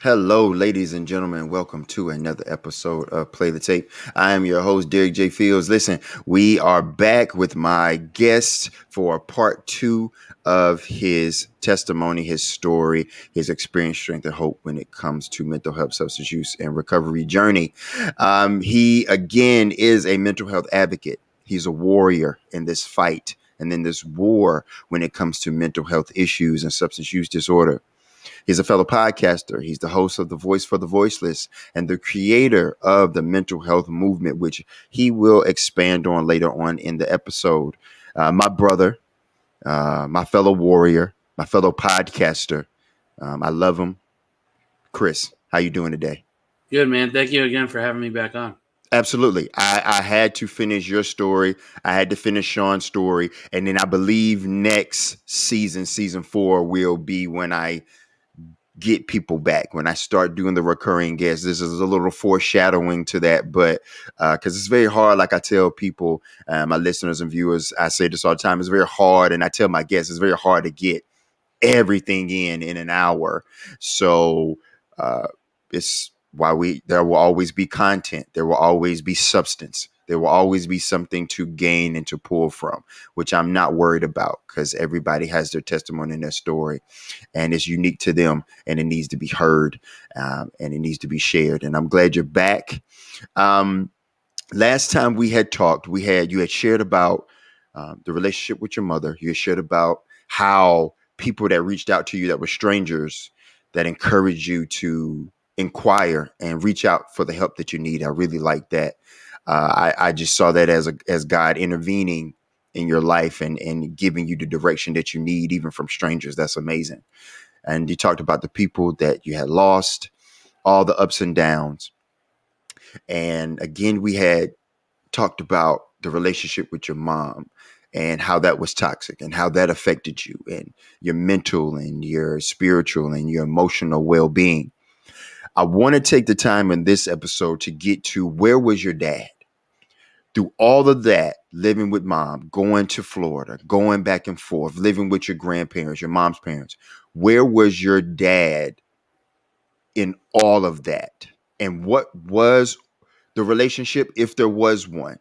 Hello, ladies and gentlemen. Welcome to another episode of Play the Tape. I am your host, Derek J. Fields. Listen, we are back with my guest for part two of his testimony, his story, his experience, strength, and hope when it comes to mental health, substance use, and recovery journey. He, again, is a mental health advocate. He's a warrior in this fight and in this war when it comes to mental health issues and substance use disorder. He's a fellow podcaster. He's the host of The Voice for the Voiceless and the creator of the mental health movement, which he will expand on later on in the episode. My brother, my fellow warrior, my fellow podcaster. I love him. Chris, how you doing today? Good, man. Thank you again for having me back on. Absolutely. I had to finish your story. I had to finish Sean's story. And then I believe next season 4, will be when I get people back, when I start doing the recurring guests. This is a little foreshadowing to that, but because it's very hard, like I tell people, my listeners and viewers, I say this all the time, it's very hard, and I tell my guests, it's very hard to get everything in an hour. So it's why there will always be content, there will always be substance, there will always be something to gain and to pull from, which I'm not worried about, because everybody has their testimony and their story, and it's unique to them, and it needs to be heard, and it needs to be shared. And I'm glad you're back. Last time we had talked, you had shared about the relationship with your mother. You had shared about how people that reached out to you that were strangers, that encouraged you to inquire and reach out for the help that you need. I really like that. I just saw that as God intervening in your life and giving you the direction that you need, even from strangers. That's amazing. And you talked about the people that you had lost, all the ups and downs. And again, we had talked about the relationship with your mom and how that was toxic and how that affected you and your mental and your spiritual and your emotional well-being. I want to take the time in this episode to get to, where was your dad through all of that, living with mom, going to Florida, going back and forth, living with your grandparents, your mom's parents? Where was your dad in all of that? And what was the relationship, if there was one?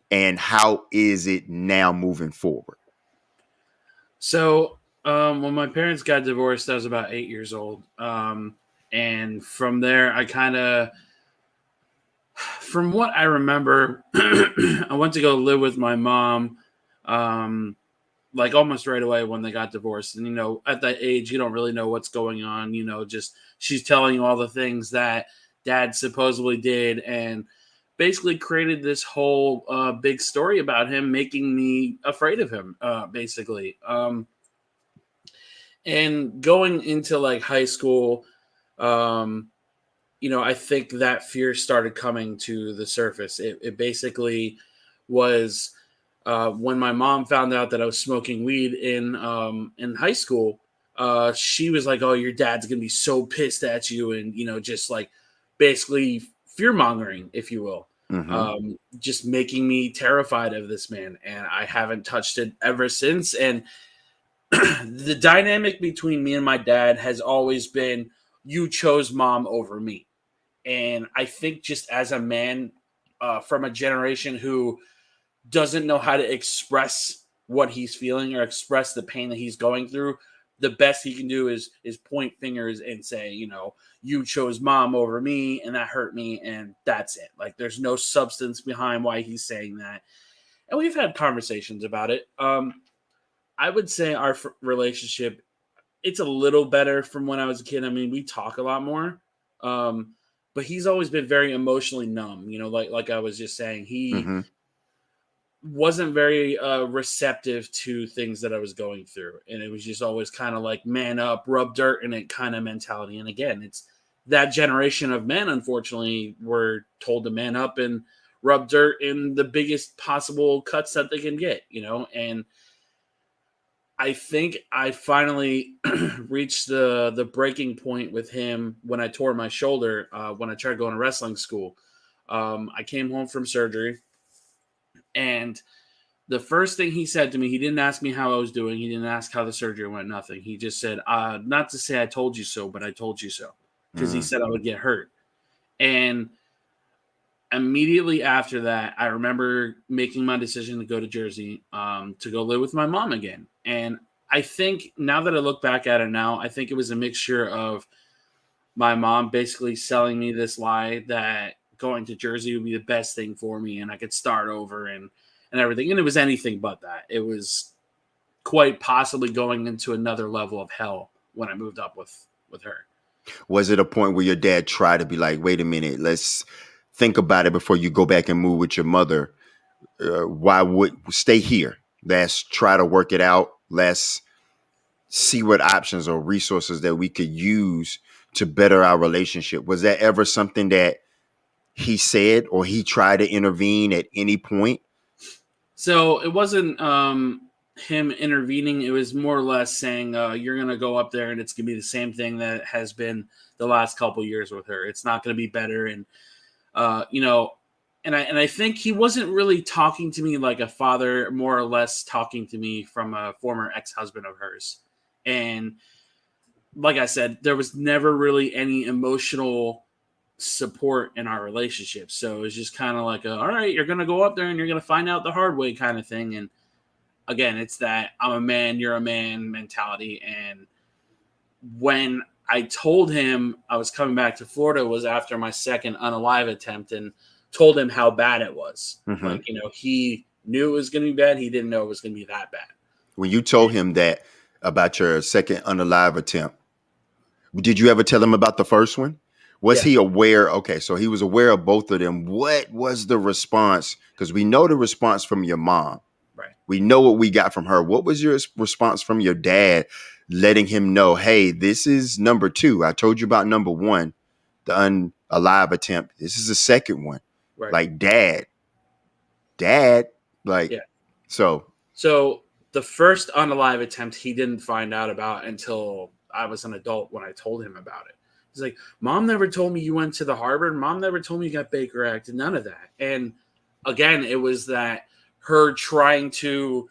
And how is it now moving forward? So, when my parents got divorced, I was about 8 years old. And from there, from what I remember, I went to go live with my mom, like almost right away when they got divorced. And, at that age, you don't really know what's going on. Just she's telling you all the things that dad supposedly did, and basically created this whole big story about him, making me afraid of him, basically. And going into like high school, um, I think that fear started coming to the surface. It basically was when my mom found out that I was smoking weed in high school. She was like, "Oh, your dad's gonna be so pissed at you," and just like basically fear mongering, if you will, Mm-hmm. just making me terrified of this man. And I haven't touched it ever since. And the dynamic between me and my dad has always been, you chose mom over me. And I think just as a man from a generation who doesn't know how to express what he's feeling or express the pain that he's going through, the best he can do is point fingers and say, you chose mom over me and that hurt me, and that's it. Like, there's no substance behind why he's saying that. And we've had conversations about it. I would say our relationship, it's a little better from when I was a kid. I mean, we talk a lot more. Um, but he's always been very emotionally numb. Like I was just saying, he Mm-hmm. wasn't very receptive to things that I was going through, and it was just always kind of like man up, rub dirt in it kind of mentality. And again, it's that generation of men, unfortunately, were told to man up and rub dirt in the biggest possible cuts that they can get. And I think I finally reached the breaking point with him when I tore my shoulder when I tried going to wrestling school. I came home from surgery, and the first thing he said to me, he didn't ask me how I was doing. He didn't ask how the surgery went, nothing. He just said, not to say I told you so, but I told you so. because he said I would get hurt. And immediately after that, I remember making my decision to go to Jersey, to go live with my mom again. And I think now that I look back at it now, I think it was a mixture of my mom basically selling me this lie that going to Jersey would be the best thing for me and I could start over and everything. And it was anything but that. It was quite possibly going into another level of hell when I moved up with her. Was it a point where your dad tried to be like, wait a minute, let's think about it before you go back and move with your mother? Why would stay here? Let's try to work it out. Let's see what options or resources that we could use to better our relationship. Was that ever something that he said or he tried to intervene at any point? So it wasn't him intervening. It was more or less saying, you're going to go up there and it's going to be the same thing that has been the last couple of years with her. It's not going to be better. And, and I think he wasn't really talking to me like a father, more or less talking to me from a former ex-husband of hers. And like I said, there was never really any emotional support in our relationship. So it was just kind of like, all right, you're going to go up there and you're going to find out the hard way kind of thing. And again, it's that I'm a man, you're a man mentality. And when I told him I was coming back to Florida was after my second unalive attempt and told him how bad it was. Mm-hmm. Like, he knew it was going to be bad. He didn't know it was going to be that bad. When you told him that about your second unalive attempt, did you ever tell him about the first one? Was he aware? Okay, so he was aware of both of them. What was the response? Because we know the response from your mom. Right. We know what we got from her. What was your response from your dad, letting him know, hey, this is number 2. I told you about number 1, the unalive attempt. This is the second one. Right. Like, dad, like, yeah. So the first unalive attempt he didn't find out about until I was an adult when I told him about it. He's like, Mom never told me you went to the harbor. Mom never told me you got Baker Acted. None of that. And again, it was that her trying to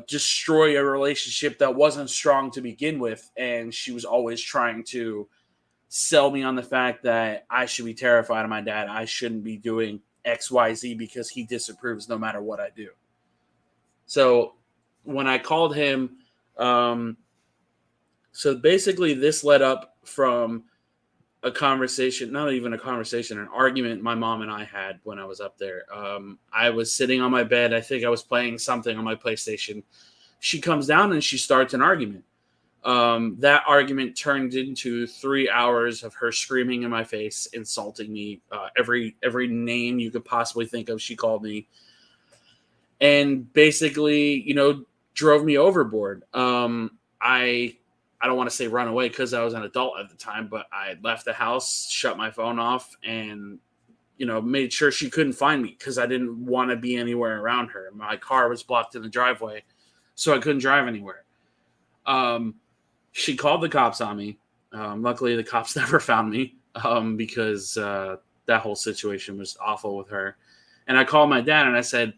destroy a relationship that wasn't strong to begin with. And she was always trying to sell me on the fact that I should be terrified of my dad. I shouldn't be doing X, Y, Z because he disapproves no matter what I do. So when I called him, so basically this led up from a conversation, not even a conversation, an argument my mom and I had when I was up there. I was sitting on my bed. I think I was playing something on my PlayStation. She comes down and she starts an argument. That argument turned into 3 hours of her screaming in my face, insulting me. Every name you could possibly think of, she called me. And basically, drove me overboard. I don't want to say run away because I was an adult at the time, but I left the house, shut my phone off, and, made sure she couldn't find me because I didn't want to be anywhere around her. My car was blocked in the driveway, so I couldn't drive anywhere. She called the cops on me. Luckily, the cops never found me because that whole situation was awful with her. And I called my dad and I said,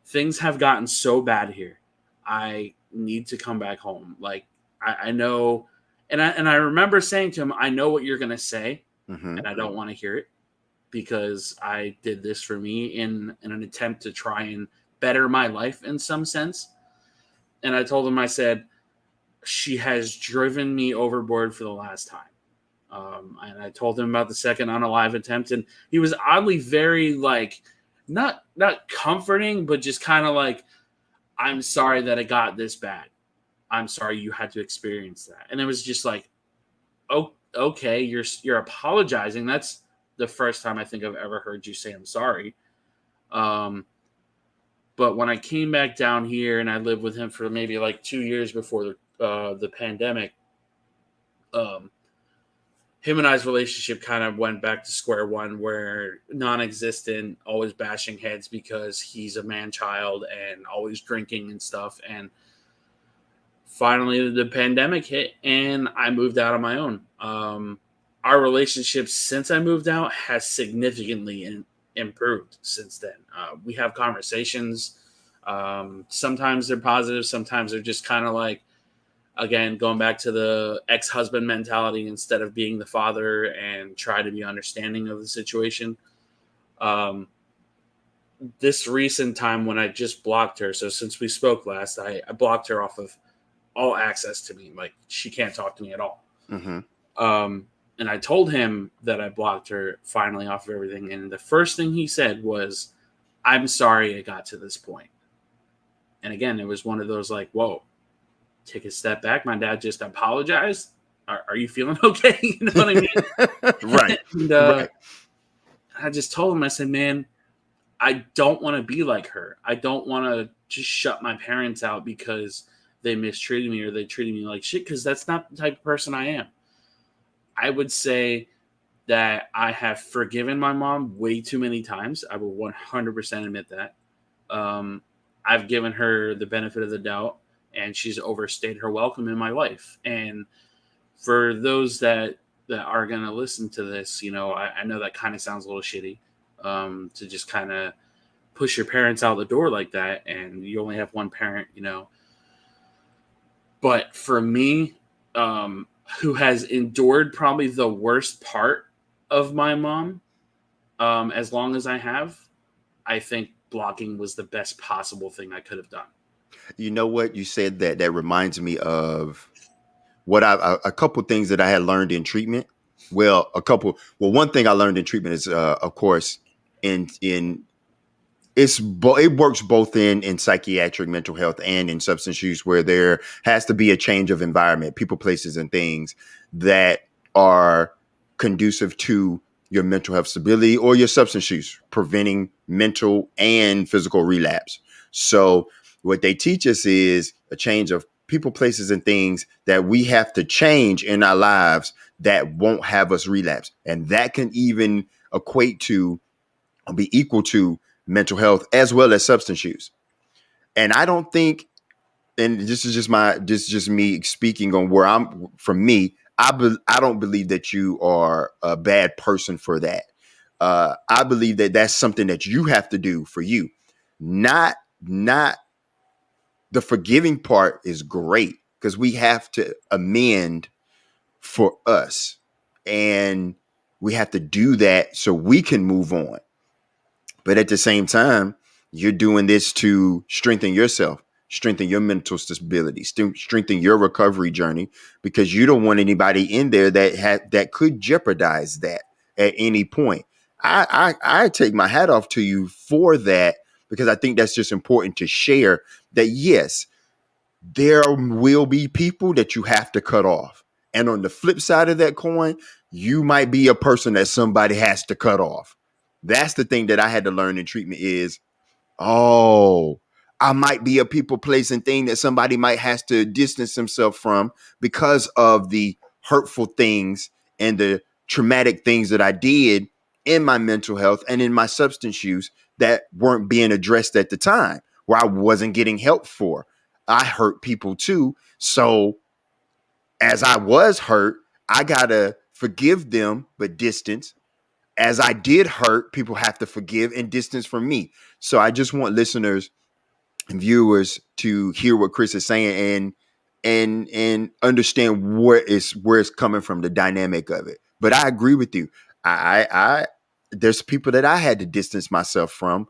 things have gotten so bad here. I need to come back home. Like, I know, and I remember saying to him, I know what you're going to say, and I don't want to hear it because I did this for me in an attempt to try and better my life in some sense. And I told him, I said, she has driven me overboard for the last time. And I told him about the second unalive attempt, and he was oddly very, like, not comforting, but just kind of like, I'm sorry that it got this bad. I'm sorry you had to experience that. And it was just like, oh, okay, you're apologizing. That's the first time I think I've ever heard you say I'm sorry. But when I came back down here and I lived with him for maybe like 2 years before the pandemic, him and I's relationship kind of went back to square one, where non-existent, always bashing heads because he's a man-child and always drinking and stuff. And finally, the pandemic hit, and I moved out on my own. Our relationship since I moved out has significantly improved since then. We have conversations. Sometimes they're positive. Sometimes they're just kind of like, again, going back to the ex-husband mentality instead of being the father and try to be understanding of the situation. This recent time when I just blocked her, so since we spoke last, I blocked her off of all access to me. Like, she can't talk to me at all. Mm-hmm. And I told him that I blocked her finally off of everything. And the first thing he said was, "I'm sorry it got to this point." And again, it was one of those like, whoa, take a step back. My dad just apologized. Are you feeling okay? You know what I mean? Right. And Right. I just told him, I said, man, I don't want to be like her. I don't want to just shut my parents out because they mistreated me or they treated me like shit, because that's not the type of person I am. I would say that I have forgiven my mom way too many times. I will 100% admit that. I've given her the benefit of the doubt, and she's overstayed her welcome in my life. And for those that are going to listen to this, you know, I know that kind of sounds a little shitty, to just kind of push your parents out the door like that, and you only have one parent, you know. But for me, who has endured probably the worst part of my mom, as long as I have, I think blocking was the best possible thing I could have done. You know what? You said that. That reminds me of what a couple things that I had learned in treatment. Well, one thing I learned in treatment is, of course, in it works both in psychiatric mental health and in substance use, where there has to be a change of environment, people, places, and things that are conducive to your mental health stability or your substance use, preventing mental and physical relapse. So what they teach us is a change of people, places, and things that we have to change in our lives that won't have us relapse. And that can even equate to or be equal to mental health as well as substance use. And I don't think, and this is just me speaking on where I'm from me, I don't believe that you are a bad person for that. I believe that that's something that you have to do for you. Not the forgiving part is great because we have to amend for us, and we have to do that so we can move on. But at the same time, you're doing this to strengthen yourself, strengthen your mental stability, strengthen your recovery journey, because you don't want anybody in there that could jeopardize that at any point. I take my hat off to you for that, because I think that's just important to share that, yes, there will be people that you have to cut off. And on the flip side of that coin, you might be a person that somebody has to cut off. That's the thing that I had to learn in treatment is, oh, I might be a people, place, and thing that somebody might has to distance themselves from because of the hurtful things and the traumatic things that I did in my mental health and in my substance use that weren't being addressed at the time, where I wasn't getting help for. I hurt people too. So as I was hurt, I gotta forgive them, but distance. As I did hurt, people have to forgive and distance from me. So I just want listeners and viewers to hear what Chris is saying and understand where it's coming from, the dynamic of it. But I agree with you. I there's people that I had to distance myself from,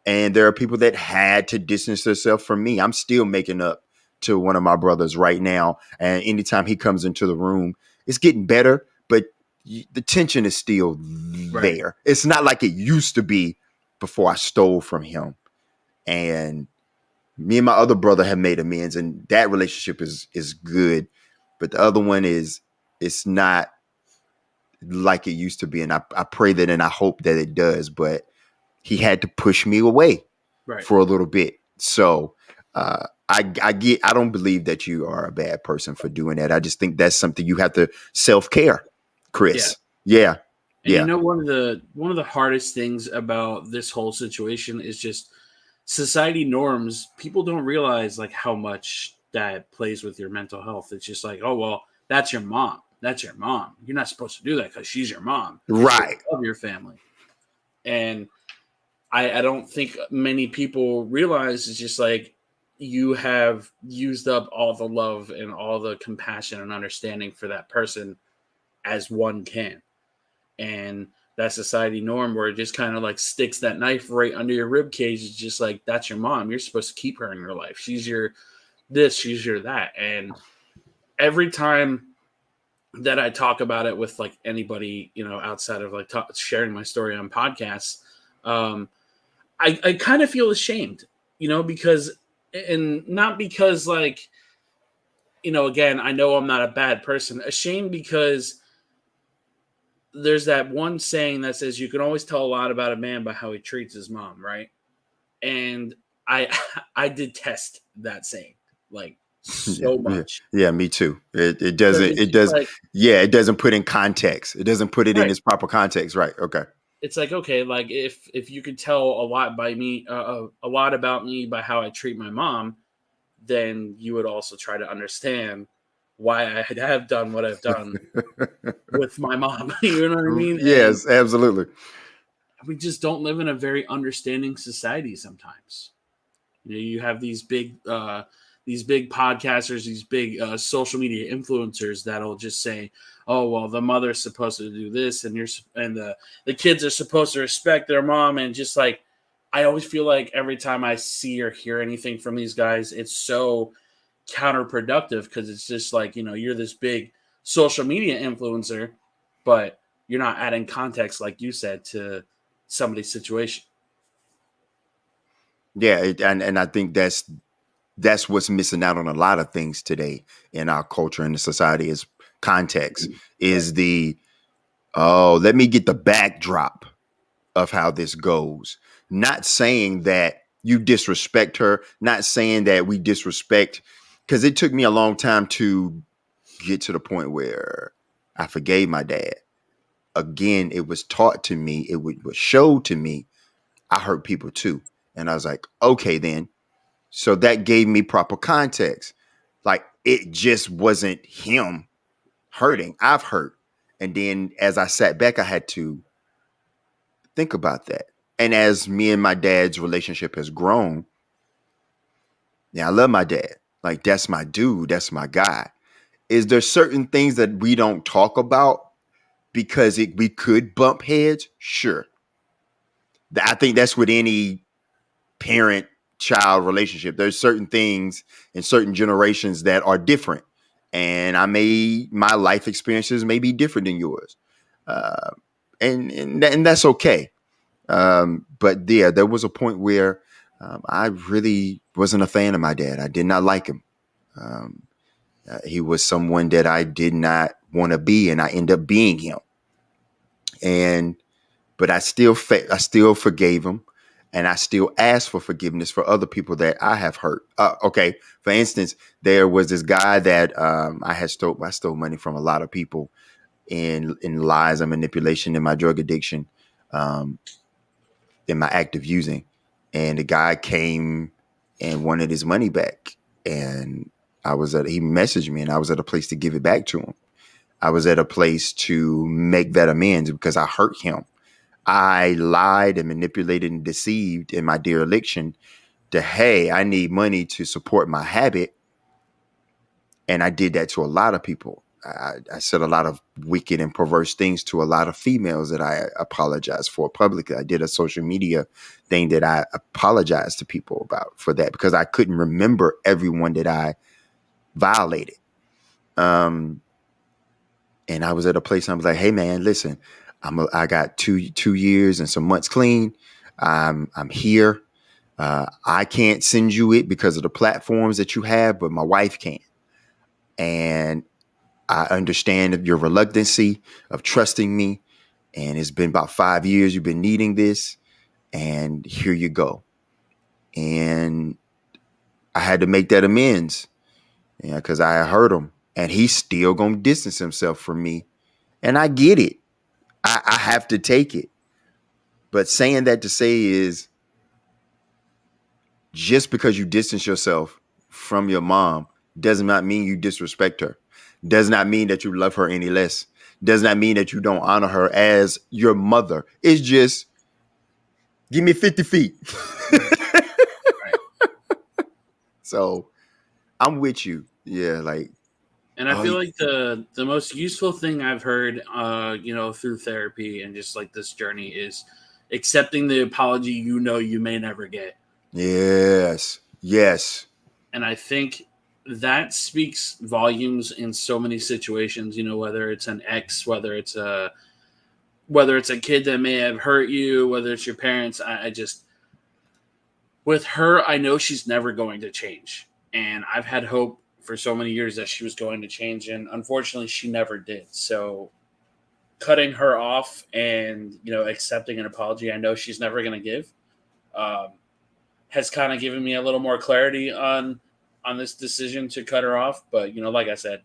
and there are people that had to distance themselves from me. I'm still making up to one of my brothers right now, and anytime he comes into the room, it's getting better, but the tension is still Right. there. It's not like it used to be before I stole from him. And me and my other brother have made amends, and that relationship is good. But the other one it's not like it used to be. And I pray that, and I hope that it does. But he had to push me away Right. for a little bit. So I don't believe that you are a bad person for doing that. I just think that's something you have to self-care, Yeah. Chris. Yeah. And you Yeah. know, one of the hardest things about this whole situation is just society norms. People don't realize like how much that plays with your mental health. It's just like, oh well, that's your mom. That's your mom. You're not supposed to do that because she's your mom. You're supposed Right. to love your family. And I don't think many people realize it's just like you have used up all the love and all the compassion and understanding for that person as one can. And that society norm where it just kind of like sticks that knife right under your rib cage is just like, that's your mom. You're supposed to keep her in your life. She's your this, she's your that. And every time that I talk about it with like anybody, outside of like sharing my story on podcasts, um, I kind of feel ashamed, because, and not because like, again, I know I'm not a bad person. Ashamed because there's that one saying that says you can always tell a lot about a man by how he treats his mom, right? And I I detest that saying like Yeah, so yeah, much yeah. Me too. It because doesn't. it's It just does. like, Yeah, it doesn't put in context. It doesn't put it in right. its proper context. Right. Okay. It's like, okay, like if you could tell a lot by me, a lot about me by how I treat my mom, then you would also try to understand why I have done what I've done with my mom. You know what I mean? And Yes, absolutely. we just don't live in a very understanding society sometimes. You have these big podcasters, these big social media influencers that'll just say, "Oh, well, the mother's supposed to do this, and the kids are supposed to respect their mom." And just like, I always feel like every time I see or hear anything from these guys, it's so counterproductive because it's just like, you're this big social media influencer, but you're not adding context, like you said, to somebody's situation. Yeah, and I think that's what's missing out on a lot of things today in our culture and the society is context. Right. Is the oh, let me get the backdrop of how this goes. Not saying that you disrespect her, not saying that we disrespect, because it took me a long time to get to the point where I forgave my dad. Again, it was taught to me, was showed to me, I hurt people too. And I was like, okay, then. So that gave me proper context. Like it just wasn't him hurting. I've hurt. And then as I sat back, I had to think about that. And as me and my dad's relationship has grown, yeah, I love my dad. Like that's my dude. That's my guy. Is there certain things that we don't talk about because we could bump heads? Sure. I think that's with any parent child relationship. There's certain things in certain generations that are different. And my life experiences may be different than yours. Uh, and that's okay. But yeah, there was a point where I really wasn't a fan of my dad. I did not like him. Um, he was someone that I did not want to be, and I ended up being him. And but I still forgave him, and I still ask for forgiveness for other people that I have hurt. Okay, for instance, there was this guy that I stole money from a lot of people in lies and manipulation in my drug addiction. Um, in my active using. And the guy came and wanted his money back. And he messaged me and I was at a place to give it back to him. I was at a place to make that amends because I hurt him. I lied and manipulated and deceived in my dereliction to, hey, I need money to support my habit. And I did that to a lot of people. I said a lot of wicked and perverse things to a lot of females that I apologized for publicly. I did a social media thing that I apologized to people about for that because I couldn't remember everyone that I violated. Um, and I was at a place I was like, hey man, listen, I got 2 years and some months clean. I'm here. I can't send you it because of the platforms that you have, but my wife can. And I understand your reluctancy of trusting me. And it's been about 5 years you've been needing this. And here you go. And I had to make that amends. Yeah, because I hurt him. And he's still gonna distance himself from me. And I get it. I have to take it. But saying that to say is just because you distance yourself from your mom does not mean you disrespect her. Does not mean that you love her any less. Does not mean that you don't honor her as your mother. It's just give me 50 feet. Right. So I'm with you. Yeah, like, And I oh, feel like the most useful thing I've heard, through therapy and just like this journey is accepting the apology you may never get. yes, yes. And I think that speaks volumes in so many situations. Whether it's an ex, whether it's a kid that may have hurt you, whether it's your parents. I just with her, I know she's never going to change, and I've had hope for so many years that she was going to change, and unfortunately, she never did. So cutting her off and accepting an apology I know she's never going to give, um, has kind of given me a little more clarity on this decision to cut her off. But like I said,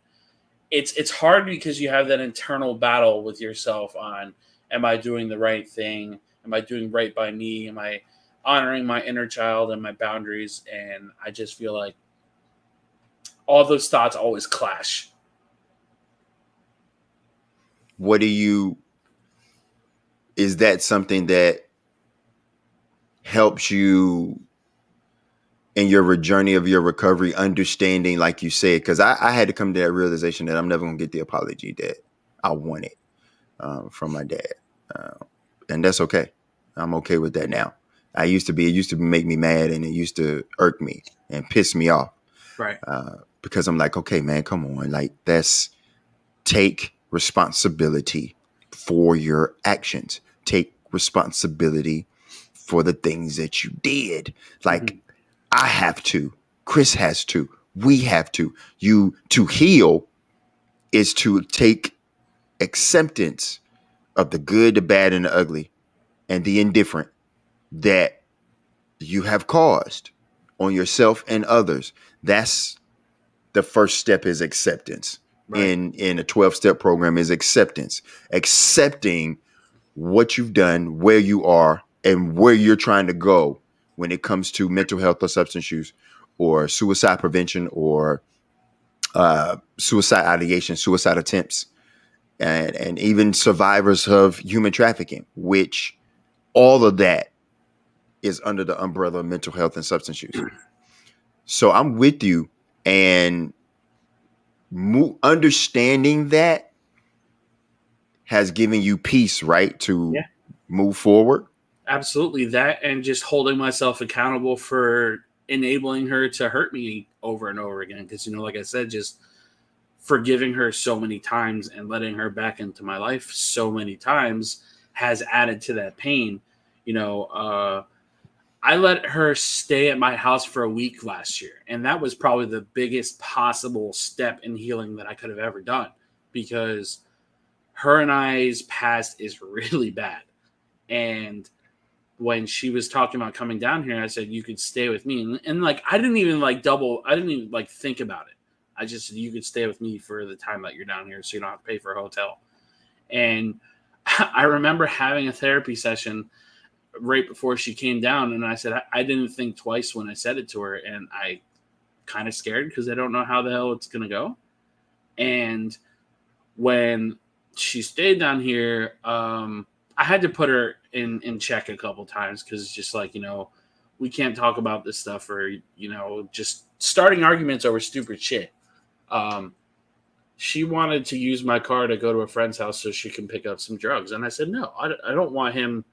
it's hard because you have that internal battle with yourself on, am I doing the right thing? Am I doing right by me? Am I honoring my inner child and my boundaries? And I just feel like all those thoughts always clash. What do you? Is that something that helps you in your journey of your recovery, understanding, like you said? Because I had to come to that realization that I'm never gonna get the apology that I wanted from my dad, uh, and that's okay. I'm okay with that now. It used to make me mad, and it used to irk me and piss me off, Right. because I'm like, okay, man, come on, like, take responsibility for your actions. Take responsibility for the things that you did. Like, Mm-hmm. I have to, Chris has to, we have to. You to heal is to take acceptance of the good, the bad, and the ugly, and the indifferent that you have caused on yourself and others. That's the first step, is acceptance. Right. In a 12-step program, is acceptance. Accepting what you've done, where you are, and where you're trying to go when it comes to mental health or substance use or suicide prevention or suicide ideation, suicide attempts, and even survivors of human trafficking, which all of that is under the umbrella of mental health and substance use. So I'm with you, and understanding that has given you peace, right, to Yeah. move forward. Absolutely, that and just holding myself accountable for enabling her to hurt me over and over again. Because like I said, just forgiving her so many times and letting her back into my life so many times has added to that pain. I let her stay at my house for a week last year, and that was probably the biggest possible step in healing that I could have ever done, because her and I's past is really bad. And when she was talking about coming down here, I said, you could stay with me. And like, I didn't even think about it. I just said, you could stay with me for the time that you're down here so you don't have to pay for a hotel. And I remember having a therapy session right before she came down. And I said, I didn't think twice when I said it to her. And I kind of scared because I don't know how the hell it's going to go. And when she stayed down here, I had to put her in check a couple times, because it's just like, we can't talk about this stuff, or just starting arguments over stupid shit. Um, she wanted to use my car to go to a friend's house so she can pick up some drugs, and I said no. I don't want him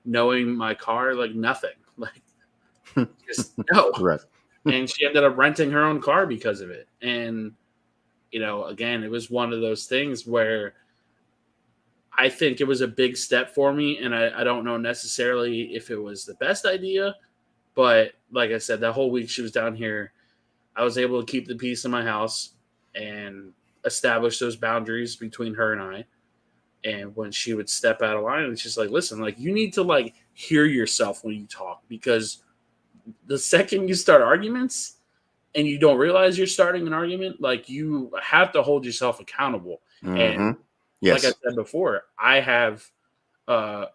knowing my car, like nothing, like just no. Right. And she ended up renting her own car because of it. And again, it was one of those things where I think it was a big step for me, and I don't know necessarily if it was the best idea, but like I said, that whole week she was down here, I was able to keep the peace in my house and establish those boundaries between her and I. And when she would step out of line, it's just like, listen, like, you need to like hear yourself when you talk, because the second you start arguments and you don't realize you're starting an argument, like, you have to hold yourself accountable. Mm-hmm. And like I Yes. said before, uh,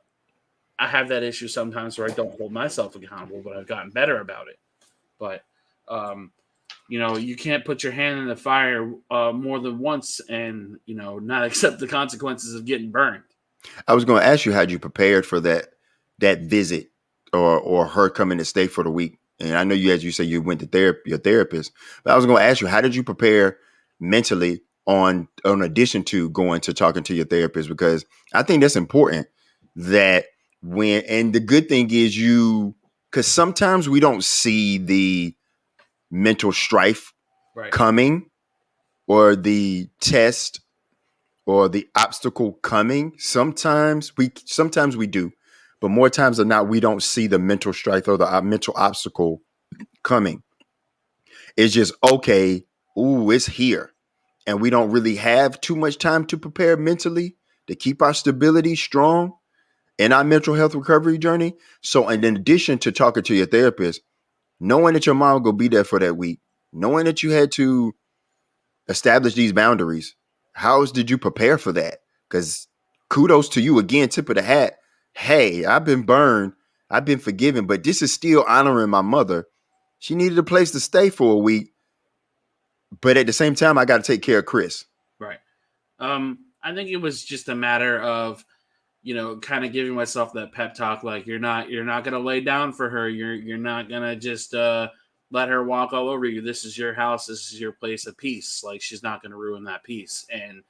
I have that issue sometimes where I don't hold myself accountable, but I've gotten better about it. But um, you can't put your hand in the fire more than once and not accept the consequences of getting burned. I was going to ask you, had you prepared for that visit, or her coming to stay for the week? and I know you, as you say, you went to therapy, your therapist, but I was going to ask you, how did you prepare mentally on addition to going to talking to your therapist? Because I think that's important that and the good thing is because sometimes we don't see the mental strife Right. coming or the test or the obstacle coming. Sometimes we do, but more times than not, we don't see the mental strife or the mental obstacle coming. It's just okay. Ooh, it's here, and we don't really have too much time to prepare mentally to keep our stability strong in our mental health recovery journey. So, and in addition to talking to your therapist, knowing that your mom will be there for that week, knowing that you had to establish these boundaries, how did you prepare for that? Because kudos to you again, tip of the hat. Hey, I've been burned, I've been forgiven, but this is still honoring my mother. She needed a place to stay for a week, but at the same time, I got to take care of Chris. Right. I think it was just a matter of, kind of giving myself that pep talk, like you're not gonna lay down for her. You're not gonna just let her walk all over you. This is your house. This is your place of peace. Like, she's not gonna ruin that peace. And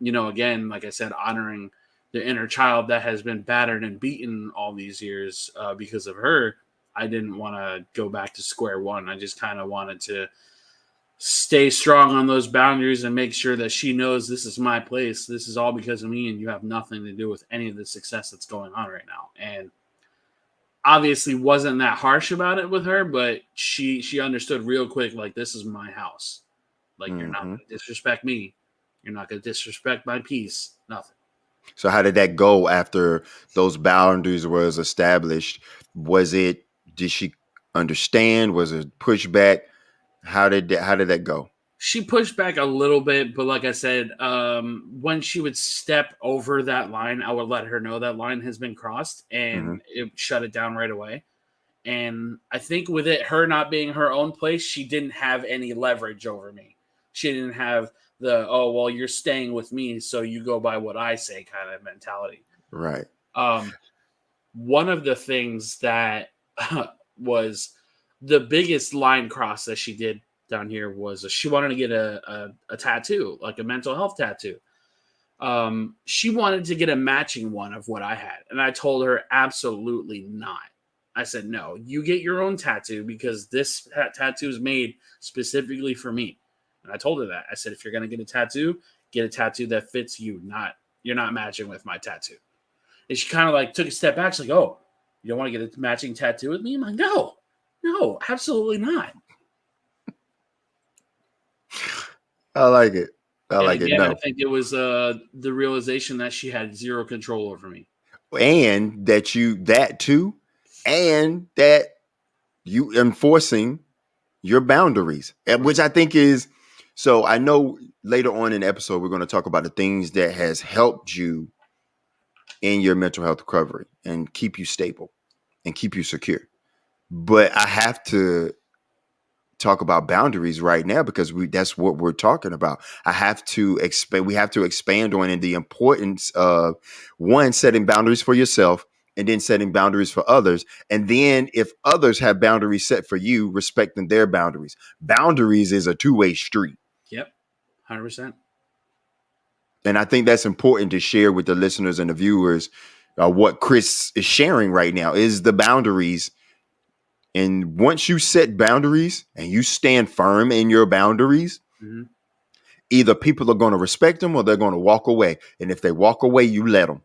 again, like I said, honoring the inner child that has been battered and beaten all these years because of her. I didn't want to go back to square one. I just kind of wanted to stay strong on those boundaries and make sure that she knows this is my place. This is all because of me, and you have nothing to do with any of the success that's going on right now. And obviously wasn't that harsh about it with her, but she understood real quick, like, this is my house. Like, you're not Mm-hmm. going to disrespect me. You're not going to disrespect my peace. Nothing. So how did that go after those boundaries was established? Did she understand? Was it pushback? How did that go? She pushed back a little bit, but like I said, when she would step over that line, I would let her know that line has been crossed, Mm-hmm. and it shut it down right away. And I think with it, her not being her own place, she didn't have any leverage over me. She didn't have the, oh, well, you're staying with me, so you go by what I say kind of mentality. Right. Um, One of the things that was the biggest line cross that she did down here was she wanted to get a tattoo, like a mental health tattoo. She wanted to get a matching one of what I had. And I told her, absolutely not. I said, no, you get your own tattoo because this tattoo is made specifically for me. And I told her that. I said, if you're going to get a tattoo that fits you. You're not matching with my tattoo. And she kind of like took a step back. She's like, oh, you don't want to get a matching tattoo with me? I'm like, no, absolutely not. I like it. I And like it. again, I No. think it was the realization that she had zero control over me. And that too, and that you enforcing your boundaries, which I think is so. I know later on in the episode we're going to talk about the things that has helped you in your mental health recovery and keep you stable and keep you secure. But I have to talk about boundaries right now because that's what we're talking about. I have to expand we have to expand on the importance of one, setting boundaries for yourself, and then setting boundaries for others. And then if others have boundaries set for you, respecting their boundaries. Boundaries is a two-way street. Yep, 100%. And I think that's important to share with the listeners and the viewers. What Chris is sharing right now is the boundaries. And once you set boundaries and you stand firm in your boundaries, Mm-hmm. either people are going to respect them or they're going to walk away. And if they walk away, you let them.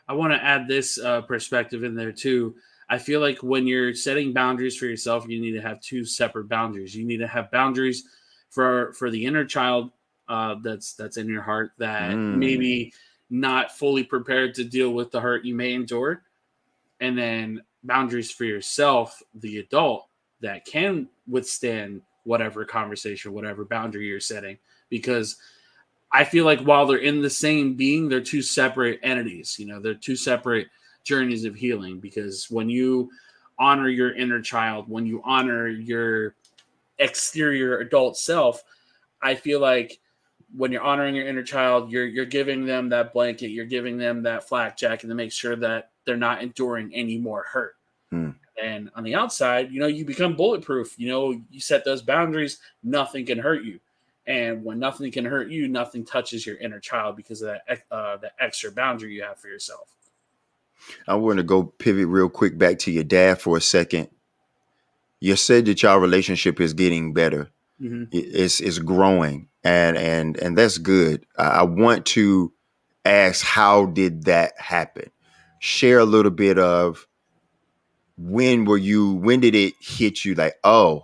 I want to add this perspective in there too. I feel like when you're setting boundaries for yourself, you need to have two separate boundaries. You need to have boundaries for the inner child that's in your heart that Mm, maybe not fully prepared to deal with the hurt you may endure, and then boundaries for yourself, the adult that can withstand whatever conversation, whatever boundary you're setting, because I feel like while they're in the same being, they're two separate entities. They're two separate journeys of healing. Because when you honor your inner child, when you honor your exterior adult self, I feel like when you're honoring your inner child, you're giving them that blanket, you're giving them that flak jacket to make sure that they're not enduring any more hurt. mm. And on the outside, you become bulletproof. You set those boundaries, nothing can hurt you. And when nothing can hurt you, nothing touches your inner child because of that extra boundary you have for yourself. I want to go pivot real quick back to your dad for a second. You said that y'all relationship is getting better. Mm-hmm. It's growing, and that's good. I want to ask, how did that happen? Share a little bit of when did it hit you like, oh,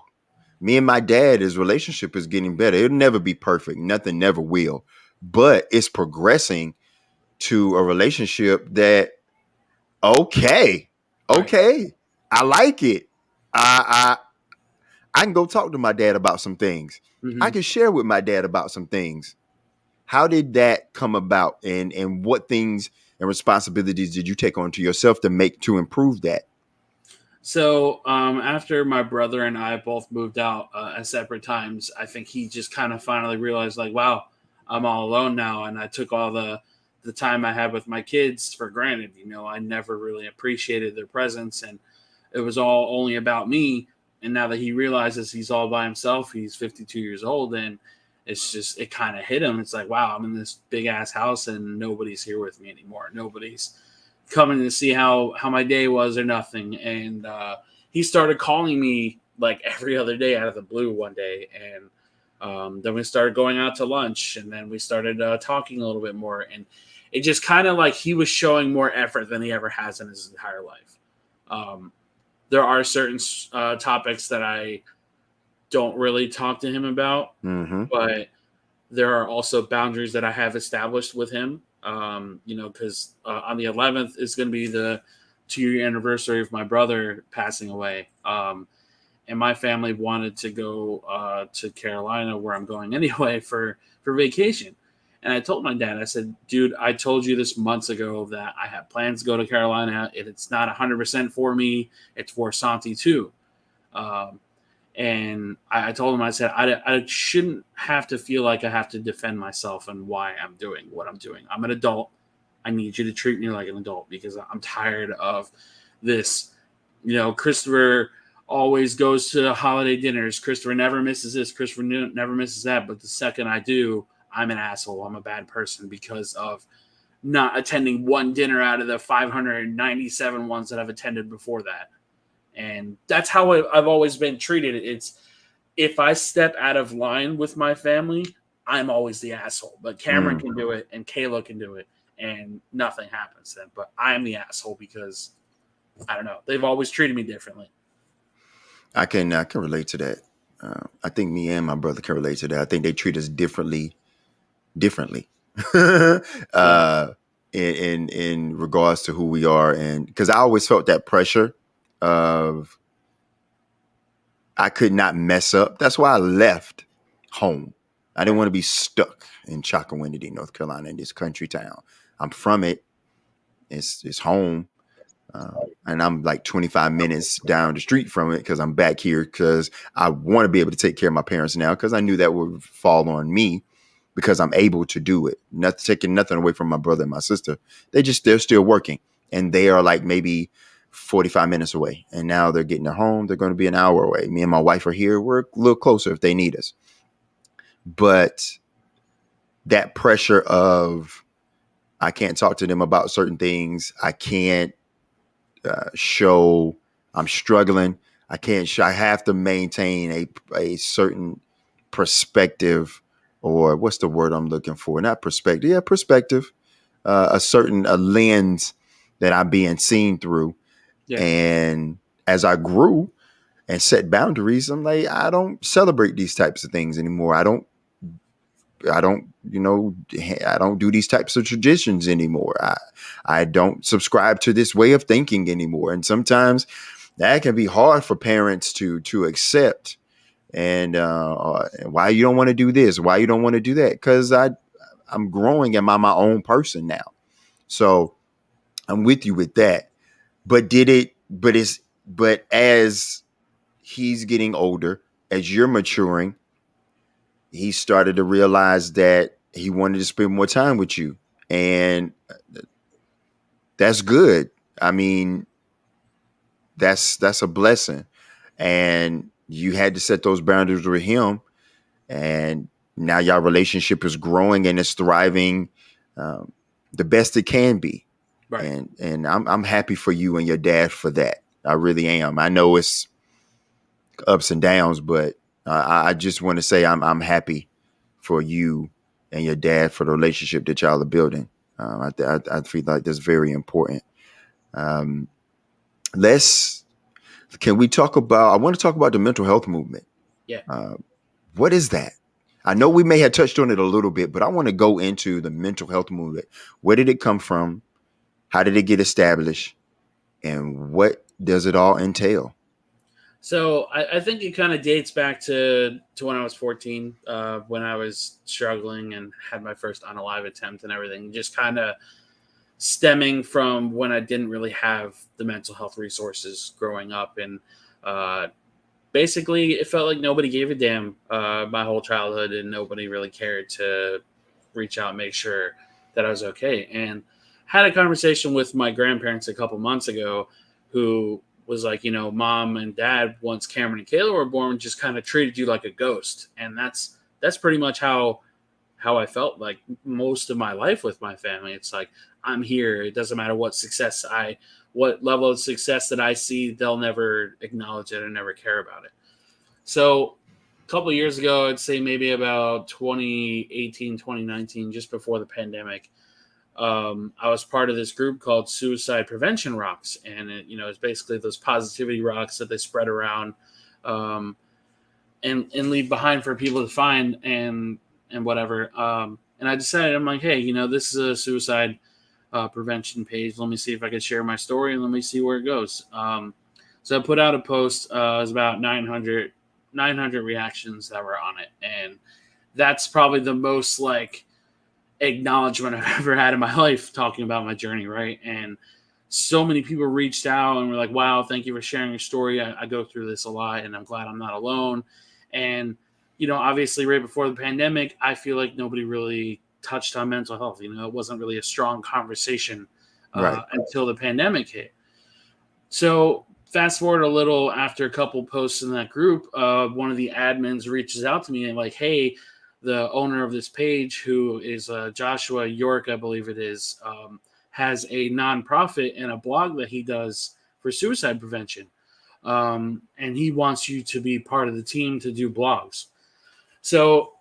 me and my dad, his relationship is getting better. It'll never be perfect. Nothing never will. But it's progressing to a relationship that, okay, Right. okay, I like it. I can go talk to my dad about some things. I Mm-hmm. can share with my dad about some things. How did that come about, and what things and responsibilities did you take onto yourself to improve that? So after my brother and I both moved out at separate times, I think he just kind of finally realized, like, wow, I'm all alone now, and I took all the time I had with my kids for granted. I never really appreciated their presence, and it was all only about me. And now that he realizes he's all by himself, he's 52 years old, and it kind of hit him. It's like, wow, I'm in this big ass house, and nobody's here with me anymore. Nobody's coming to see how my day was or nothing. And he started calling me like every other day out of the blue one day. And then we started going out to lunch, and then we started talking a little bit more. And it just kind of like he was showing more effort than he ever has in his entire life. Um, there are certain topics that I don't really talk to him about, Mm-hmm. but there are also boundaries that I have established with him. Because on the 11th is going to be the 2-year anniversary of my brother passing away. And my family wanted to go to Carolina, where I'm going anyway, for vacation. And I told my dad, I said, dude, I told you this months ago that I have plans to go to Carolina. It's not 100% for me. It's for Santi too. Um, and I told him, I said, I shouldn't have to feel like I have to defend myself and why I'm doing what I'm doing. I'm an adult. I need you to treat me like an adult because I'm tired of this. Christopher always goes to holiday dinners. Christopher never misses this. Christopher never misses that. But the second I do, I'm an asshole. I'm a bad person because of not attending one dinner out of the 597 ones that I've attended before that. And that's how I've always been treated. It's if I step out of line with my family, I'm always the asshole. But Cameron Mm. can do it, and Kayla can do it, and nothing happens then. But I'm the asshole because I don't know. They've always treated me differently. I can relate to that. I think me and my brother can relate to that. I think they treat us differently. Yeah, uh, in regards to who we are, and because I always felt that pressure of I could not mess up. That's why I left home. I didn't right. want to be stuck in Chakawinity, North Carolina, in this country town. I'm from it. It's home. And I'm like 25 minutes down the street from it because I'm back here because I want to be able to take care of my parents now because I knew that would fall on me because I'm able to do it. Not taking nothing away from my brother and my sister. They're still working, and they are like maybe 45 minutes away. And now they're getting their home. They're going to be an hour away. Me and my wife are here. We're a little closer if they need us. But that pressure of I can't talk to them about certain things. I can't show I'm struggling. I can't. I have to maintain a certain perspective, or what's the word I'm looking for? Not perspective. Yeah, perspective. A lens that I'm being seen through. Yeah, And as I grew and set boundaries, I'm like, I don't celebrate these types of things anymore. I don't do these types of traditions anymore. I don't subscribe to this way of thinking anymore. And sometimes that can be hard for parents to accept. And why you don't want to do this? Why you don't want to do that? Because I'm growing and I'm my own person now. So I'm with you with that. But did it? But as he's getting older, as you're maturing, he started to realize that he wanted to spend more time with you. And that's good. I mean, that's a blessing. And you had to set those boundaries with him, and now your relationship is growing and it's thriving, um, the best it can be. Right. And I'm happy for you and your dad for that. I really am. I know it's ups and downs, but I just want to say I'm happy for you and your dad for the relationship that y'all are building. I feel like that's very important. Um, let's Can we talk about? I want to talk about the mental health movement. Yeah. Uh, what is that? I know we may have touched on it a little bit, but I want to go into the mental health movement. Where did it come from? How did it get established? And what does it all entail? So I think it kind of dates back to when I was 14, when I was struggling and had my first unalive attempt and everything. Just kind of stemming from when I didn't really have the mental health resources growing up, and uh, basically it felt like nobody gave a damn my whole childhood, and nobody really cared to reach out and make sure that I was okay. And had a conversation with my grandparents a couple months ago, who was like, mom and dad, once Cameron and Kayla were born, just kind of treated you like a ghost, and that's pretty much how I felt like most of my life with my family. It's like, I'm here. It doesn't matter what level of success that I see, they'll never acknowledge it and never care about it. So a couple of years ago, I'd say maybe about 2018, 2019, just before the pandemic, I was part of this group called Suicide Prevention Rocks. And it's basically those positivity rocks that they spread around, um, and leave behind for people to find and whatever. And I decided, I'm like, hey, this is a suicide prevention page. Let me see if I can share my story, and let me see where it goes. So I put out a post. It was about 900 reactions that were on it, and that's probably the most like acknowledgement I've ever had in my life talking about my journey, right? And so many people reached out and were like, wow, thank you for sharing your story. I go through this a lot, and I'm glad I'm not alone. And obviously right before the pandemic, I feel like nobody really touched on mental health. It wasn't really a strong conversation Right. until the pandemic hit. So fast forward a little, after a couple posts in that group, one of the admins reaches out to me and like, hey, the owner of this page, who is Joshua York, I believe it is, has a nonprofit and a blog that he does for suicide prevention. And he wants you to be part of the team to do blogs. So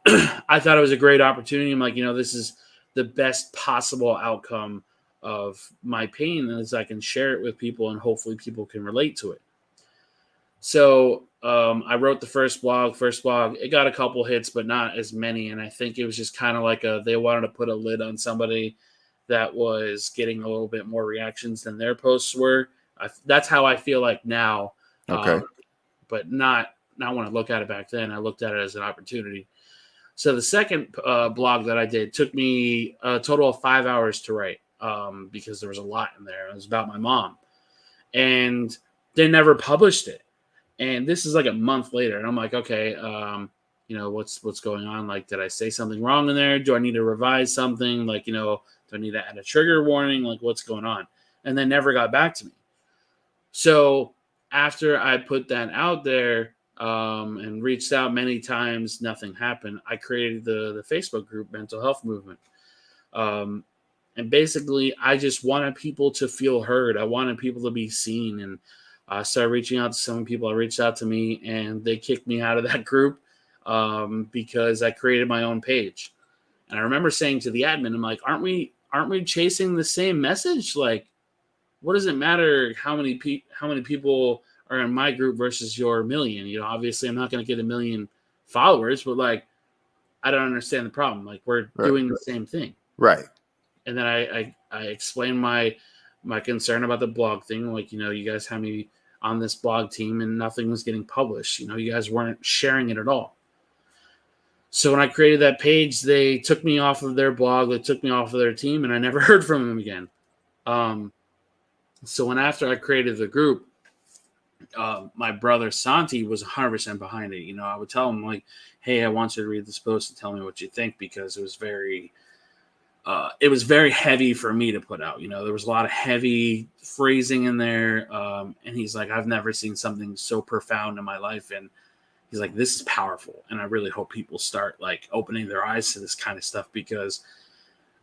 I thought it was a great opportunity. I'm like, this is the best possible outcome of my pain, as I can share it with people, and hopefully people can relate to it. So I wrote the first blog. It got a couple hits, but not as many. And I think it was just kind of like they wanted to put a lid on somebody that was getting a little bit more reactions than their posts were. That's how I feel like now. Okay. But not when I look at it back then. I looked at it as an opportunity. So the second blog that I did took me a total of 5 hours to write, because there was a lot in there. It was about my mom, and they never published it. And this is like a month later, and I'm like, okay, what's going on? Like, did I say something wrong in there? Do I need to revise something? Like, do I need to add a trigger warning? Like, what's going on? And they never got back to me. So after I put that out there, and reached out many times, nothing happened. I created the Facebook group, Mental Health Movement. And basically, I just wanted people to feel heard. I wanted people to be seen. And I started reaching out to some people that reached out to me, and they kicked me out of that group, because I created my own page. And I remember saying to the admin, I'm like, aren't we chasing the same message? Like, what does it matter how many people are in my group versus your million? Obviously I'm not going to get a million followers, but like, I don't understand the problem. Like, we're Right. doing the same thing. Right. And then I explained my concern about the blog thing. Like, you guys had me on this blog team and nothing was getting published. You guys weren't sharing it at all. So when I created that page, they took me off of their blog, they took me off of their team, and I never heard from them again. So when after I created the group, my brother Santi was 100% behind it. I would tell him like, hey, I want you to read this post and tell me what you think, because it was very it was very heavy for me to put out. There was a lot of heavy phrasing in there. And he's like, I've never seen something so profound in my life. And he's like, this is powerful. And I really hope people start like opening their eyes to this kind of stuff, because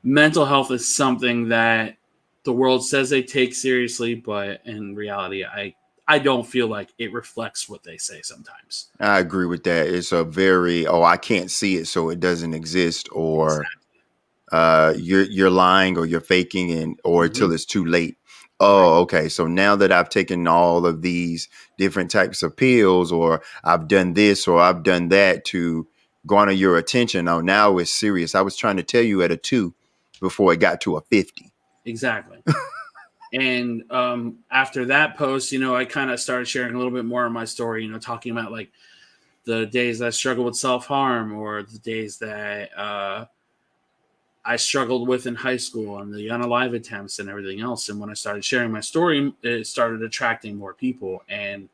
mental health is something that the world says they take seriously, but in reality, I don't feel like it reflects what they say sometimes. I agree with that. It's a very, oh, I can't see it, so it doesn't exist, or Exactly. you're lying, or you're faking, and or Hmm. till it's too late. Right. Oh, okay. So now that I've taken all of these different types of pills, or I've done this or I've done that to garner your attention, oh, now it's serious. I was trying to tell you at a 2 before it got to a 50. Exactly. And after that post, I kind of started sharing a little bit more of my story, talking about like the days that I struggled with self harm, or the days that I struggled with in high school, and the unalive attempts and everything else. And when I started sharing my story, it started attracting more people. And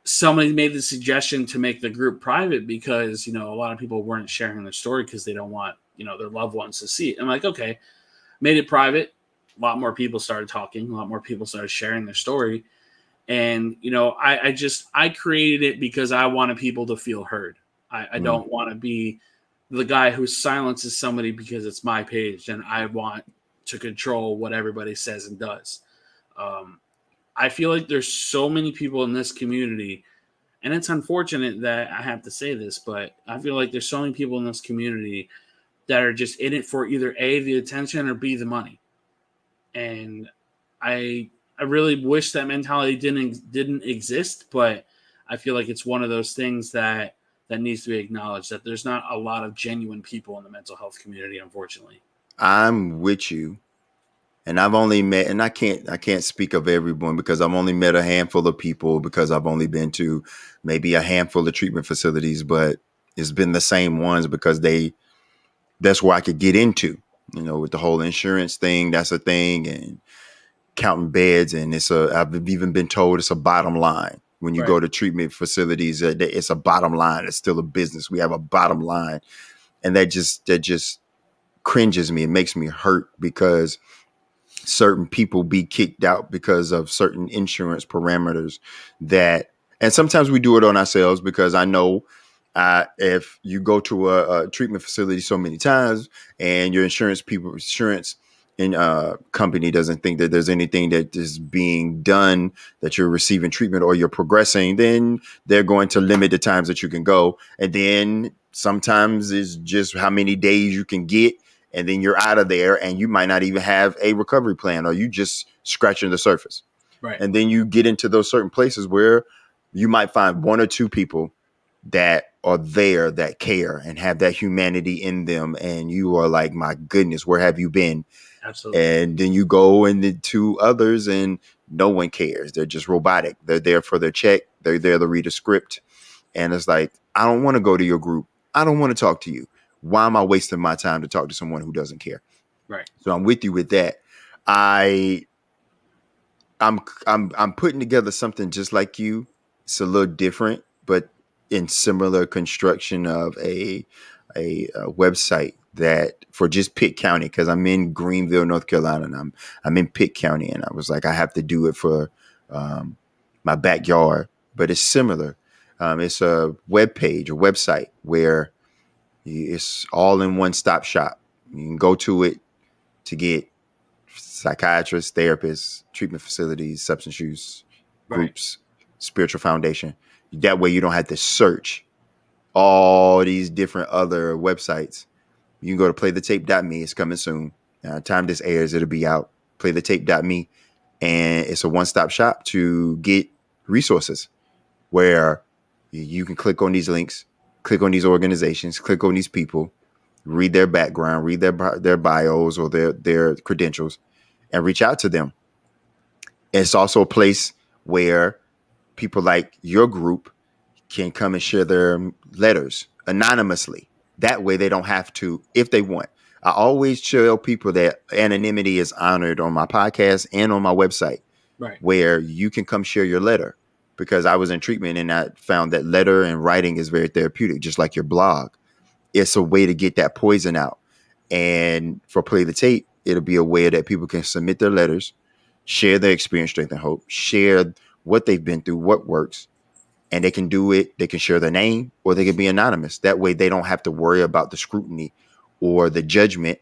somebody made the suggestion to make the group private, because a lot of people weren't sharing their story because they don't want their loved ones to see it. I'm like, okay, made it private. A lot more people started talking. A lot more people started sharing their story. And I created it because I wanted people to feel heard. I Mm. don't want to be the guy who silences somebody because it's my page and I want to control what everybody says and does. Um, I feel like there's so many people in this community, and it's unfortunate that I have to say this, but I feel like there's so many people in this community that are just in it for either A, the attention, or B, the money. And I really wish that mentality didn't exist, but I feel like it's one of those things that needs to be acknowledged, that there's not a lot of genuine people in the mental health community, unfortunately. I'm with you. And I've only met, and I can't speak of everyone, because I've only met a handful of people, because I've only been to maybe a handful of treatment facilities, but it's been the same ones, because that's where I could get into, with the whole insurance thing. That's a thing, and counting beds. And I've even been told it's a bottom line. When you Right. go to treatment facilities, it's a bottom line. It's still a business. We have a bottom line. And that just cringes me. It makes me hurt, because certain people be kicked out because of certain insurance parameters that, and sometimes we do it on ourselves, because I know if you go to a treatment facility so many times, and your insurance in company doesn't think that there's anything that is being done, that you're receiving treatment or you're progressing, then they're going to limit the times that you can go. And then sometimes it's just how many days you can get, and then you're out of there, and you might not even have a recovery plan, or you just scratching the surface. Right. And then you get into those certain places where you might find one or two people that are there, that care and have that humanity in them, and you are like, my goodness, where have you been? Absolutely. And then you go into others, and no one cares. They're just robotic. They're there for their check. They're there to read a script. And it's like, I don't want to go to your group. I don't want to talk to you. Why am I wasting my time to talk to someone who doesn't care? Right. So I'm with you with that. I I'm putting together something just like you. It's a little different, but in similar construction of a website that for just Pitt County, because I'm in Greenville, North Carolina, and I'm in Pitt County, and I was like, I have to do it for um, my backyard, but it's similar. It's a web page, a website where it's all in one stop shop. You can go to it to get psychiatrists, therapists, treatment facilities, substance use Right. groups, spiritual foundation. That way you don't have to search all these different other websites. You can go to playthetape.me. It's coming soon. Time this airs, it'll be out. Playthetape.me. And it's a one-stop shop to get resources where you can click on these links, click on these organizations, click on these people, read their background, read their bios or their credentials, and reach out to them. It's also a place where people like your group can come and share their letters anonymously. That way they don't have to, if they want. I always tell people that anonymity is honored on my podcast and on my website, Right. where you can come share your letter, because I was in treatment and I found that letter and writing is very therapeutic, just like your blog. It's a way to get that poison out. And for Play the Tape, it'll be a way that people can submit their letters, share their experience, strength, and hope, share what they've been through, what works, and they can do it. They can share their name or they can be anonymous. That way they don't have to worry about the scrutiny or the judgment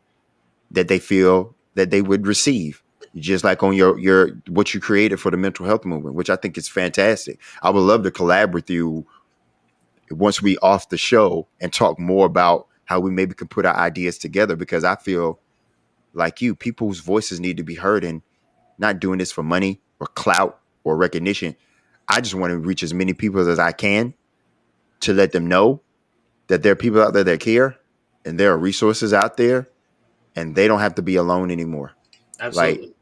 that they feel that they would receive. Just like on your what you created for the mental health movement, which I think is fantastic. I would love to collaborate with you once we off the show and talk more about how we maybe can put our ideas together, because I feel like you, people's voices need to be heard, and not doing this for money or clout or recognition. I just want to reach as many people as I can to let them know that there are people out there that care and there are resources out there and they don't have to be alone anymore. Like, Absolutely.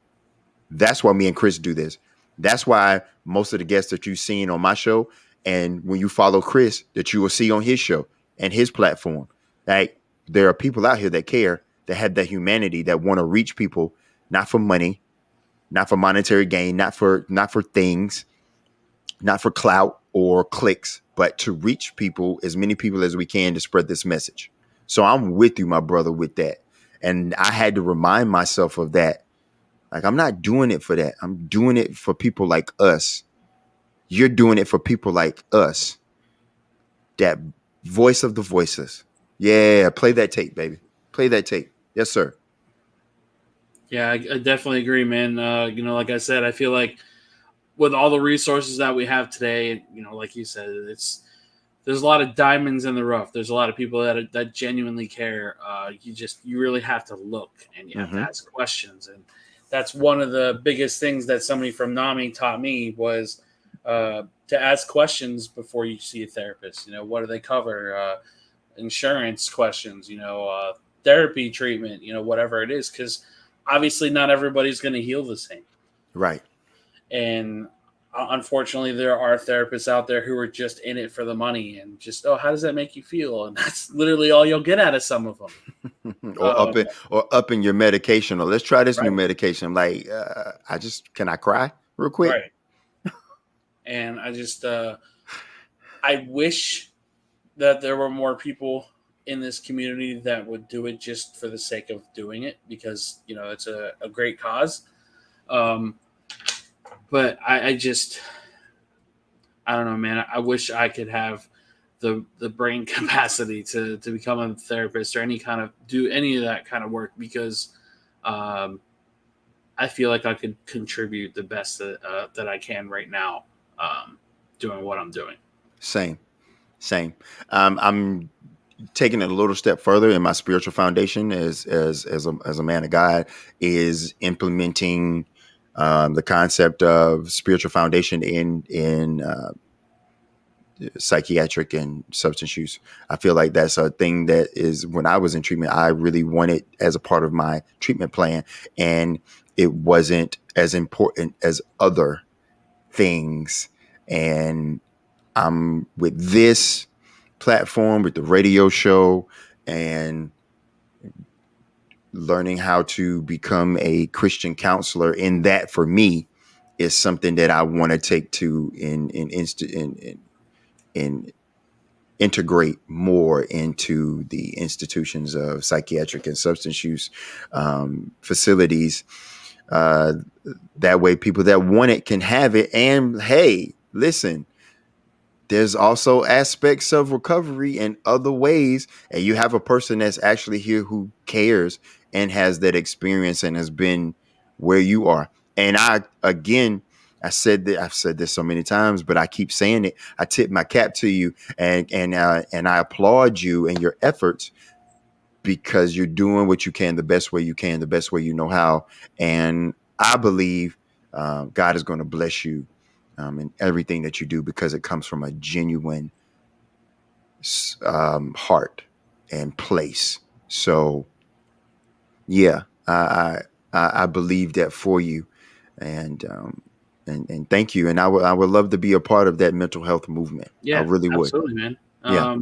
that's why me and Chris do this. That's why most of the guests that you've seen on my show, and when you follow Chris, that you will see on his show and his platform. Like, there are people out here that care, that have that humanity, that want to reach people, not for money, not for monetary gain, not for things, not for clout or clicks, but to reach people, as many people as we can, to spread this message. So I'm with you, my brother, with that. And I had to remind myself of that. Like, I'm not doing it for that. I'm doing it for people like us. You're doing it for people like us. That voice of the voiceless. Yeah, play that tape, baby. Play that tape. Yes, sir. Yeah, I definitely agree, man. Like I said, I feel like with all the resources that we have today, like you said, there's a lot of diamonds in the rough. There's a lot of people that genuinely care. You really have to look and you have to Mm-hmm. ask questions, and that's one of the biggest things that somebody from NAMI taught me was to ask questions before you see a therapist. What do they cover? Insurance questions. Therapy treatment. Whatever it is, because obviously not everybody's going to heal the same. Right. And unfortunately, there are therapists out there who are just in it for the money and just, oh, how does that make you feel? And that's literally all you'll get out of some of them. Or upping your medication, or let's try this new Right, medication. I'm like, can I cry real quick? right. And I wish that there were more people in this community that would do it just for the sake of doing it, because it's a great cause. Um, but I don't know, man. I wish I could have the brain capacity to become a therapist or do any of that kind of work, because um, I feel like I could contribute the best that I can right now, doing what I'm doing. Same. Same. I'm taking it a little step further in my spiritual foundation as a man of God, is implementing the concept of spiritual foundation in psychiatric and substance use. I feel like that's a thing that is, when I was in treatment, I really wanted as a part of my treatment plan, and it wasn't as important as other things. And I'm with this platform, with the radio show, and learning how to become a Christian counselor. In that, for me, is something that I want to take to in integrate more into the institutions of psychiatric and substance use facilities. Uh, that way, people that want it can have it. And hey, listen, there's also aspects of recovery and other ways. And you have a person that's actually here who cares and has that experience and has been where you are. And again, I've said this so many times, but I keep saying it. I tip my cap to you, and I applaud you and your efforts, because you're doing what you can the best way you can, the best way you know how. And I believe God is going to bless you in everything that you do, because it comes from a genuine heart and place. So, yeah, I believe that for you, and thank you. And I would love to be a part of that mental health movement. I Yeah, really would. absolutely, man. Yeah.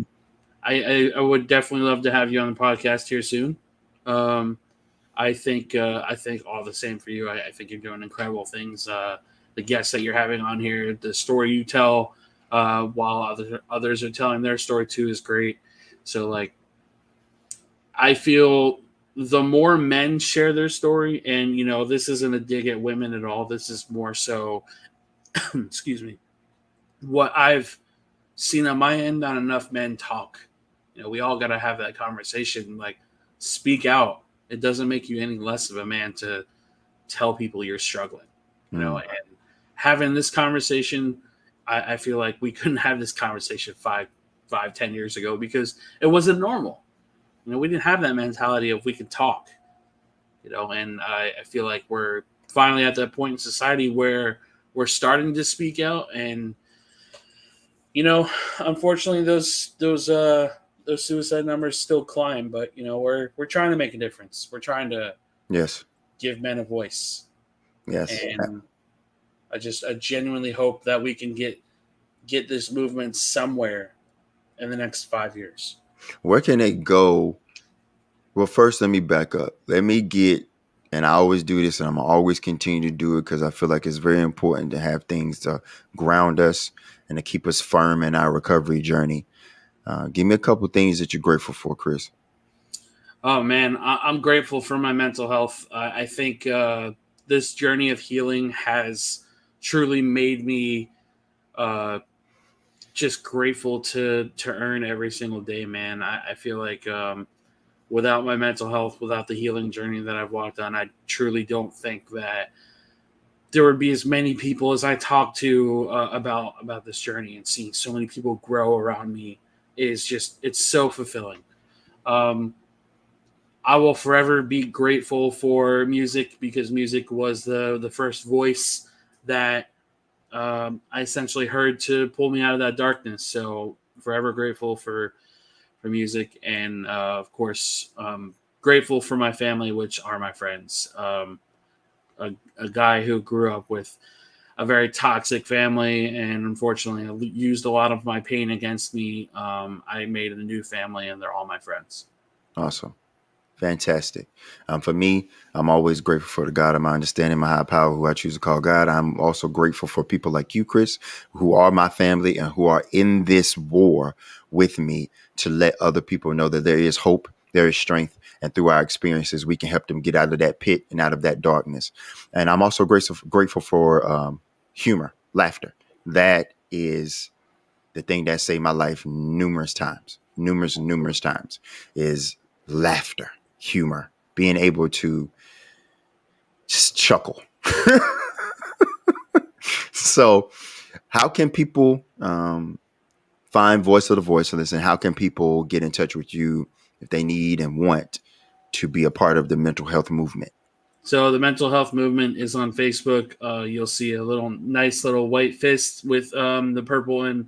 I would definitely love to have you on the podcast here soon. Um, I think all the same for you. I think you're doing incredible things. The guests that you're having on here, the story you tell, while others are telling their story too, is great. So like, I feel the more men share their story, and this isn't a dig at women at all. This is more so, excuse me, what I've seen on my end. Not enough men talk. We all got to have that conversation. Like, speak out. It doesn't make you any less of a man to tell people you're struggling. Mm. And having this conversation, I feel like we couldn't have this conversation 10 years ago because it wasn't normal. We didn't have that mentality of we could talk. And I feel like we're finally at that point in society where we're starting to speak out, and unfortunately, those suicide numbers still climb. But we're trying to make a difference. We're trying to Yes. give men a voice, Yes. and I genuinely hope that we can get this movement somewhere in the next 5 years. Where can they go? Well, first, let me back up. Let me get, and I always do this, and I'm always continue to do it because I feel like it's very important to have things to ground us and to keep us firm in our recovery journey. Give me a couple things that you're grateful for, Chris. Oh man, I'm grateful for my mental health. I think this journey of healing has truly made me just grateful to earn every single day, man. I feel like without my mental health, without the healing journey that I've walked on, I truly don't think that there would be as many people as I talk to about this journey, and seeing so many people grow around me it's so fulfilling. I will forever be grateful for music because music was the first voice that I essentially heard to pull me out of that darkness. So forever grateful for music, and of course grateful for my family, which are my friends. A guy who grew up with a very toxic family and unfortunately used a lot of my pain against me. I made a new family, and they're all my friends. Awesome. Fantastic. For me, I'm always grateful for the God of my understanding, my high power, who I choose to call God. I'm also grateful for people like you, Chris, who are my family and who are in this war with me to let other people know that there is hope, there is strength, and through our experiences, we can help them get out of that pit and out of that darkness. And I'm also grateful for humor, laughter. That is the thing that saved my life numerous times, numerous times, is laughter, humor, being able to just chuckle. So how can people find Voice of the Voiceless, and how can people get in touch with you if they need and want to be a part of the mental health movement? So the mental health movement is on Facebook. You'll see a nice little white fist with the purple and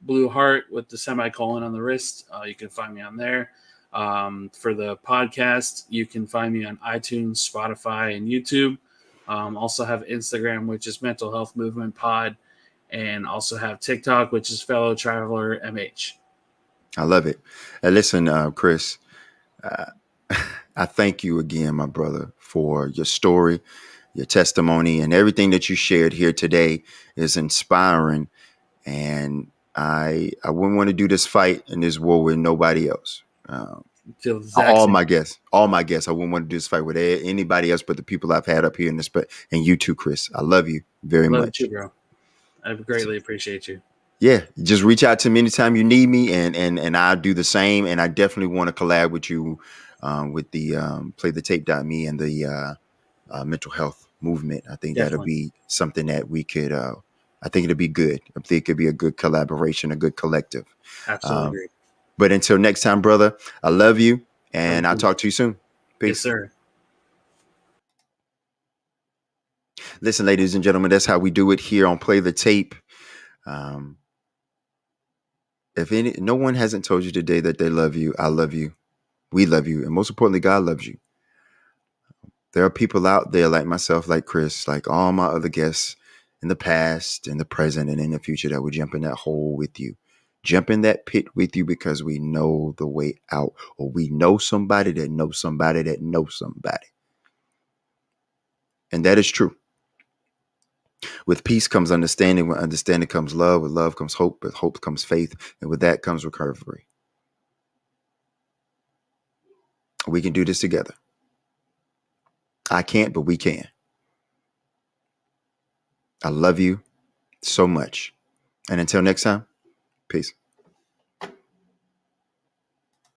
blue heart with the semicolon on the wrist. You can find me on there. For the podcast, you can find me on iTunes, Spotify, and YouTube. Also have Instagram, which is Mental Health Movement Pod, and also have TikTok, which is Fellow Traveler MH. I love it. Listen, Chris, I thank you again, my brother, for your story, your testimony, and everything that you shared here today is inspiring. And I wouldn't want to do this fight and this war with nobody else. All my guests, I wouldn't want to do this fight with anybody else but the people I've had up here in this. But and you too, Chris. I love you very much. Love you, bro. I greatly appreciate you. Yeah, just reach out to me anytime you need me, and I'll do the same. And I definitely want to collab with you with the playthetape.me and the mental health movement. I think that'll be something that we could. I think it'll be good. I think it could be a good collaboration, a good collective. Absolutely agree. But until next time, brother, I love you, and I'll talk to you soon. Peace. Yes, sir. Listen, ladies and gentlemen, that's how we do it here on Play the Tape. If no one hasn't told you today that they love you, I love you. We love you. And most importantly, God loves you. There are people out there like myself, like Chris, like all my other guests in the past, in the present, and in the future that would jump in that hole with you. Jump in that pit with you because we know the way out, or we know somebody that knows somebody that knows somebody. And that is true. With peace comes understanding. With understanding comes love. With love comes hope. With hope comes faith. And with that comes recovery. We can do this together. I can't, but we can. I love you so much. And until next time, peace.